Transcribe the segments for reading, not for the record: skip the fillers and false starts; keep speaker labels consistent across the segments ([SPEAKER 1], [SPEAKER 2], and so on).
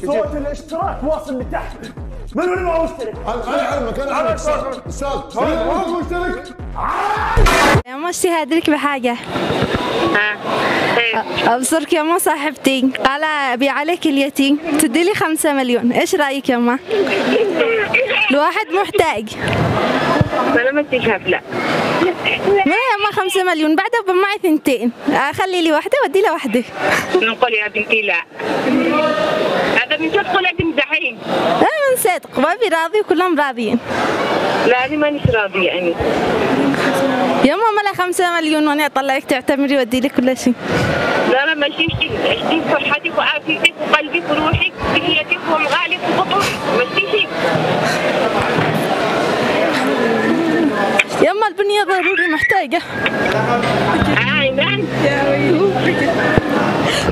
[SPEAKER 1] صوت الاشتراك واصل لتحت. من اللي ما هو مشترك؟
[SPEAKER 2] انا اعلمك استاذ ما هو مشترك.
[SPEAKER 3] يا ما اشتهادلك بحاجة. أبصرك يا ما صاحبتي قال أبي عليك اليتيم تدي لي 5 مليون، إيش رأيك يا ما؟ الواحد محتاج.
[SPEAKER 4] أنا ما تجهب لا.
[SPEAKER 3] ما يا ما 5 مليون بعدها معي 2 أخلي لي واحدة وأدي لها واحدة.
[SPEAKER 4] نقول يا بنتي لا. هذا من صدق ولا تمزحين؟
[SPEAKER 3] من صدق بابي راضي وكلهم راضيين.
[SPEAKER 4] لا أنا مانيش راضية يعني.
[SPEAKER 3] يا ماما لا 5 مليون وانا اطلعك تعتمري وادي لك كل شيء.
[SPEAKER 4] لا ما ماشي شيء، اشتي صحتك وعافيتك وقلبك وروحك وكليتك ومغالك وبطولك، ماشي شيء.
[SPEAKER 3] يما البنية ضروري محتاجة.
[SPEAKER 4] ايمان.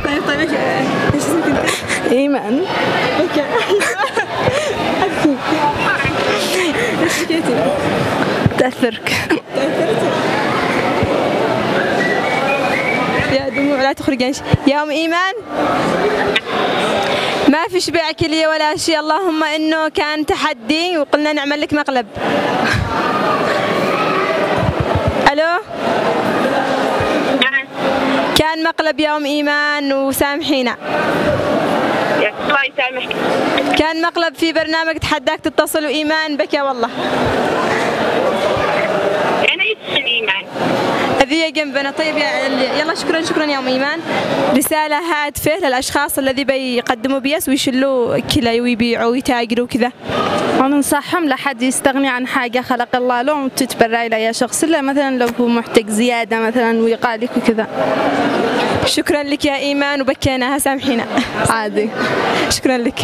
[SPEAKER 3] طيب ايش اسمك انت؟ ايمان. اوكي. ايش حكيتي؟ تأثرك. يا دموع لا تخرجيش يا ام ايمان. ما في شبع كلية ولا شيء، اللهم انه كان تحدي وقلنا نعمل لك مقلب. الو كان مقلب يا ام ايمان وسامحينا.
[SPEAKER 4] الله يسامحك.
[SPEAKER 3] كان مقلب في برنامج تحداك تتصل وايمان بكى والله.
[SPEAKER 4] انا اسمي ايمان.
[SPEAKER 3] هذه جنبنا. طيب يلا شكرا يا ام ايمان. رساله هادفه للاشخاص الذي بيقدموا بيس ويشلوا كلى ويبيعوا ويتاجروا كذا. وننصحهم لا حد يستغني عن حاجه خلق الله له وتتبرع الى اي شخص الا مثلا لو هو محتاج زياده مثلا ويقالك وكذا. شكرا لك يا ايمان وبكيناها سامحينا. عادي. شكرا لك.